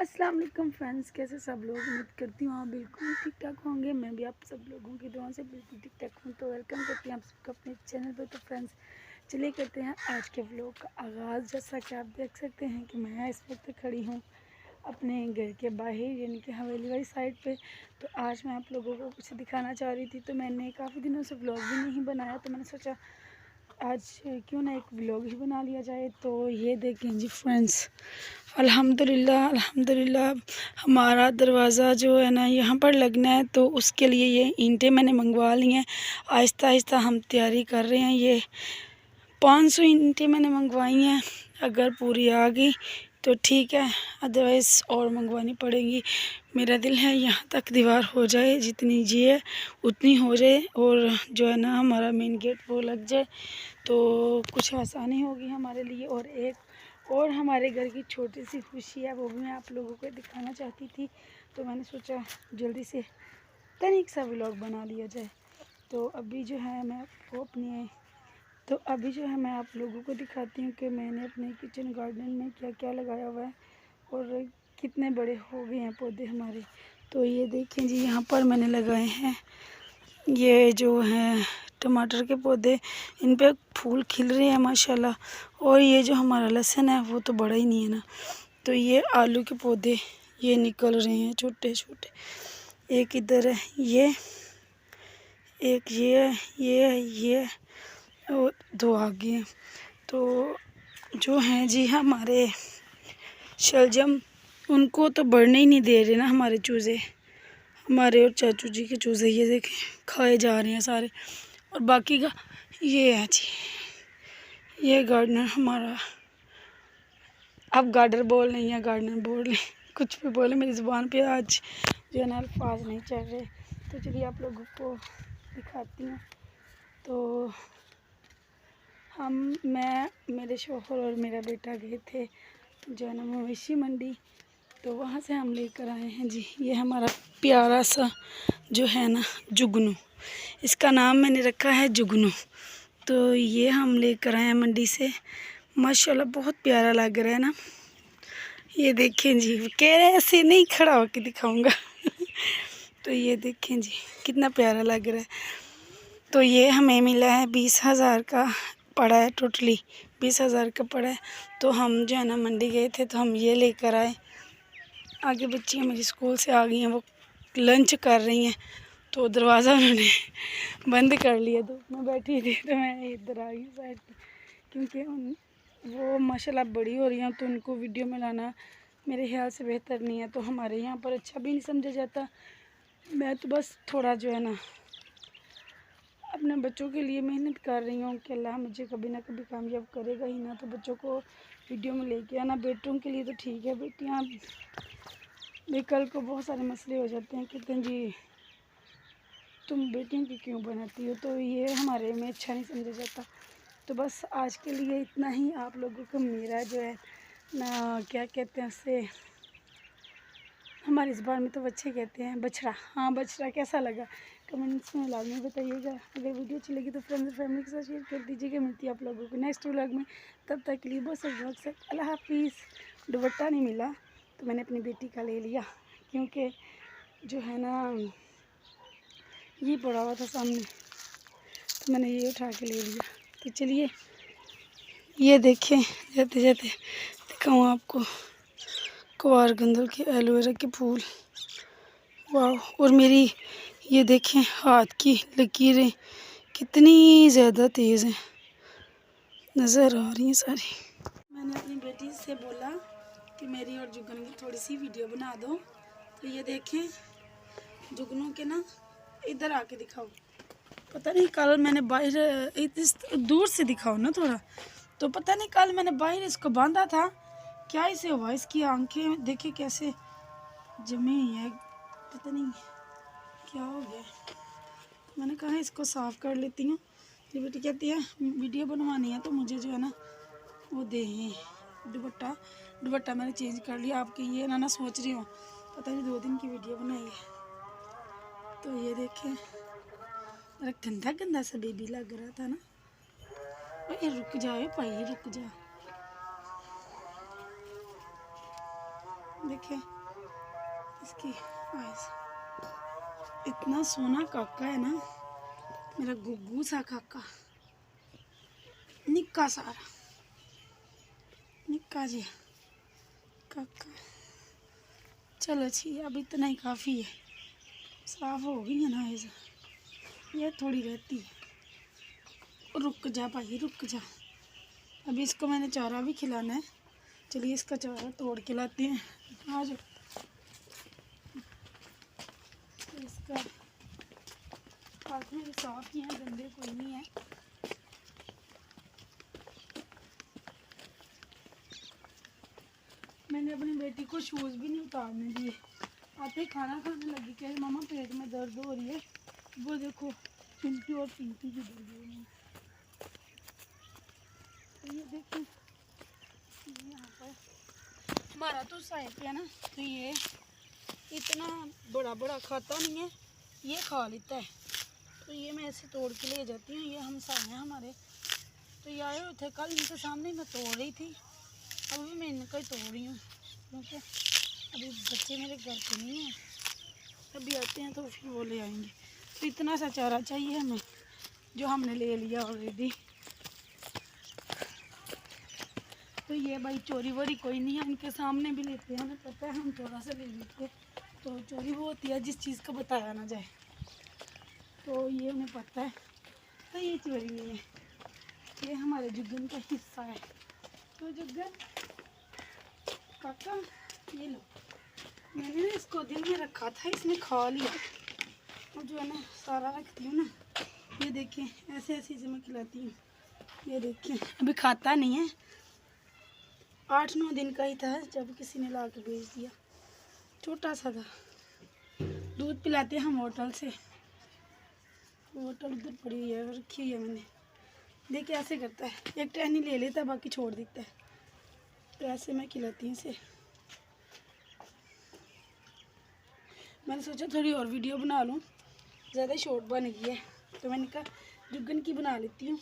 अस्सलाम वालेकुम फ्रेंड्स, कैसे सब लोग। उम्मीद करती हूँ आप बिल्कुल ठीक ठाक होंगे। मैं भी आप सब लोगों की दुआ से बिल्कुल ठीक ठाक हूँ। तो वेलकम करती हूँ आप सबको अपने चैनल पर। तो फ्रेंड्स चलिए करते हैं आज के व्लॉग का आगाज़। जैसा कि आप देख सकते हैं कि मैं इस वक्त खड़ी हूँ अपने घर के बाहर, यानी कि हवेली वाली साइड पे। तो आज मैं आप लोगों को कुछ दिखाना चाह रही थी, तो मैंने काफ़ी दिनों से व्लॉग भी नहीं बनाया, तो मैंने सोचा आज क्यों ना एक व्लॉग ही बना लिया जाए। तो ये देखें जी फ्रेंड्स, अल्हम्दुलिल्लाह अल्हम्दुलिल्लाह हमारा दरवाज़ा जो है ना यहाँ पर लगना है, तो उसके लिए ये ईंटें मैंने मंगवा ली हैं। आहिस्ता आहिस्ता हम तैयारी कर रहे हैं। ये 500 ईंटें मैंने मंगवाई हैं, अगर पूरी आ गई तो ठीक है, अदरवाइज़ और मंगवानी पड़ेंगी। मेरा दिल है यहाँ तक दीवार हो जाए, जितनी जी है उतनी हो जाए, और जो है ना हमारा मेन गेट वो लग जाए, तो कुछ आसानी होगी हमारे लिए। और हमारे घर की छोटी सी खुशी है, वो भी मैं आप लोगों को दिखाना चाहती थी। तो मैंने सोचा जल्दी से तनिक सा व्लॉग बना लिया जाए। तो अभी जो है मैं आप लोगों को दिखाती हूँ कि मैंने अपने किचन गार्डन में क्या क्या लगाया हुआ है और कितने बड़े हो गए हैं पौधे हमारे। तो ये देखें जी, यहाँ पर मैंने लगाए हैं ये जो हैं टमाटर के पौधे। इन पे फूल खिल रहे हैं माशाल्लाह। और ये जो हमारा लहसुन है वो तो बड़ा ही नहीं है ना। तो ये आलू के पौधे ये निकल रहे हैं छोटे छोटे। एक इधर है, ये एक ये और दो आगे हैं। तो जो हैं जी हमारे शलजम, उनको तो बढ़ने ही नहीं दे रहे ना हमारे चूज़े, हमारे और चाचू जी के चूज़े। ये देखें खाए जा रहे हैं सारे। और बाकी का ये है जी, ये गार्डनर हमारा। अब गार्डर बोल नहीं है, गार्डनर बोल नहीं, कुछ भी बोले, मेरी ज़ुबान पे आज जो है ना अल्फाज नहीं चल रहे। तो चलिए आप लोगों को दिखाती हूँ। तो मैं मेरे शौहर और मेरा बेटा गए थे जो है ना मवेशी मंडी। तो वहाँ से हम लेकर आए हैं जी, ये हमारा प्यारा सा जो है ना जुगनू, इसका नाम मैंने रखा है जुगनू। तो ये हम लेकर आए हैं मंडी से, माशाल्लाह बहुत प्यारा लग रहा है ना। ये देखें जी, कह रहे ऐसे नहीं खड़ा होकर दिखाऊंगा तो ये देखें जी कितना प्यारा लग रहा है। तो ये हमें मिला है 20,000 का पड़ा है, टोटली 20,000 का पड़ा है। तो हम जो है ना मंडी गए थे, तो हम ये लेकर आए। आगे बच्चियाँ मेरी स्कूल से आ गई हैं, वो लंच कर रही हैं, तो दरवाज़ा उन्होंने बंद कर लिया। तो मैं बैठी थी, तो मैं इधर आ गई साइड पे, क्योंकि वो माशाल्लाह बड़ी हो रही हैं, तो उनको वीडियो में लाना मेरे ख्याल से बेहतर नहीं है। तो हमारे यहाँ पर अच्छा भी नहीं समझा जाता। मैं तो बस थोड़ा जो है ना अपने बच्चों के लिए मेहनत कर रही हूँ कि अल्लाह मुझे कभी ना कभी कामयाब करेगा ही ना। तो बच्चों को वीडियो में लेके आना, बेटों के लिए तो ठीक है, बेटियाँ भी कल को बहुत सारे मसले हो जाते हैं, कहते हैं जी तुम बेटियों की क्यों बनाती हो। तो ये हमारे में अच्छा नहीं समझा जाता। तो बस आज के लिए इतना ही। आप लोगों को मेरा जो है ना क्या कहते हैं उससे, हमारी ज़बान में तो बच्चे कहते हैं, बछड़ा। हाँ बछड़ा कैसा लगा कमेंट्स में लाजमी बताइएगा। अगर वीडियो अच्छी लगी तो फ्रेंड्स और फैमिली के साथ शेयर कर दीजिएगा। मिलती है आप लोगों को नेक्स्ट व्लॉग में, तब तक के लिए बहुत सब व्लॉग से अल्लाह हाफिज़। दुपट्टा नहीं मिला तो मैंने अपनी बेटी का ले लिया, क्योंकि जो है ना ये पड़ा हुआ था सामने, तो मैंने ये उठा के ले लिया। तो चलिए ये देखें, जाते जाते दिखाऊँ आपको कुवार गंदल के एलोवेरा के फूल। वाह। और मेरी ये देखें हाथ की लकीरें कितनी ज़्यादा तेज़ हैं, नज़र आ रही हैं सारी। मैंने अपनी बेटी से बोला कि मेरी और जुगनू की थोड़ी सी वीडियो बना दो। तो ये देखें जुगनू के ना इधर आके दिखाओ। पता नहीं कल मैंने बाहर इस दूर से दिखाओ ना थोड़ा। तो पता नहीं कल मैंने बाहर इसको बांधा था, क्या इसे हुआ, इसकी आंखें देखे कैसे जमी हुई है, पता नहीं क्या हो गया। तो मैंने कहा इसको साफ़ कर लेती हूँ। तो बेटी कहती है वीडियो बनवानी है, तो मुझे जो है ना वो दे दुपट्टा मैंने चेंज कर लिया। आपके ये ना सोच रही हूँ पता नहीं 2 दिन की वीडियो बनाई है। तो ये देखें मेरा गंदा गंदा सा बेबी लग रहा था ना। अरे रुक जाओ भाई, रुक जा। देखिए इसकी आइज, इतना सोना काका है ना मेरा गुग्गू सा काका, निक्का सारा निक्का जी काका। चलो अच्छी, अब इतना ही काफ़ी है, साफ हो गई है ना आइज, ये थोड़ी रहती है। रुक जा भाई रुक जा, अभी इसको मैंने चारा भी खिलाना है। चलिए इसका चारा तोड़ के लाते हैं। आ जाओ। इसका हाथ में साफ ही है, गंदे कोई नहीं है। मैंने अपनी बेटी को शूज़ भी नहीं उतारने दिए, आते ही खाना खाने लगी, कह मामा पेट में दर्द हो रही है। वो देखो चिंटी और पिंटी की दर्द हो रही है। तो ये देखिए यहाँ पर हमारा तो साइड है ना, तो ये इतना बड़ा बड़ा खाता नहीं है, ये खा लेता है। तो ये मैं ऐसे तोड़ के ले जाती हूँ, ये हम सामने हैं हमारे। तो ये आए हुए थे कल, इनके सामने मैं तोड़ रही थी, अभी मैं इनका ही तोड़ रही हूँ क्योंकि अभी बच्चे मेरे घर पे नहीं हैं, अभी आते हैं तो फिर वो ले आएंगे। तो इतना सा चारा चाहिए हमें, जो हमने ले लिया ऑलरेडी। तो ये भाई चोरी वोरी कोई नहीं है, उनके सामने भी लेते हैं, हमें पता है हम थोड़ा सा ले लेते। तो चोरी वो होती है जिस चीज़ का बताया ना जाए, तो ये उन्हें पता है। तो ये चोरी नहीं है, ये हमारे जुग्गन का हिस्सा है। तो जुग्गन काका ये लो, मैंने ना इसको दिल में रखा था, इसने खा लिया। और जो है ना सारा रखती हूँ ना, ये देखिए ऐसे ऐसे से मैं खिलाती हूँ। ये देखिए अभी खाता नहीं है, 8-9 दिन का ही था जब किसी ने ला के भेज दिया, छोटा सा था। दूध पिलाते हैं हम होटल से, होटल उधर पड़ी हुई है, रखी हुई है मैंने। देखिए ऐसे करता है, एक टहनी ले लेता है बाकी छोड़ देता है। तो ऐसे मैं खिलाती हूँ इसे। मैंने सोचा थोड़ी और वीडियो बना लूँ, ज़्यादा शॉर्ट बन गई है, तो मैंने कहा जुग्गन की बना लेती हूँ।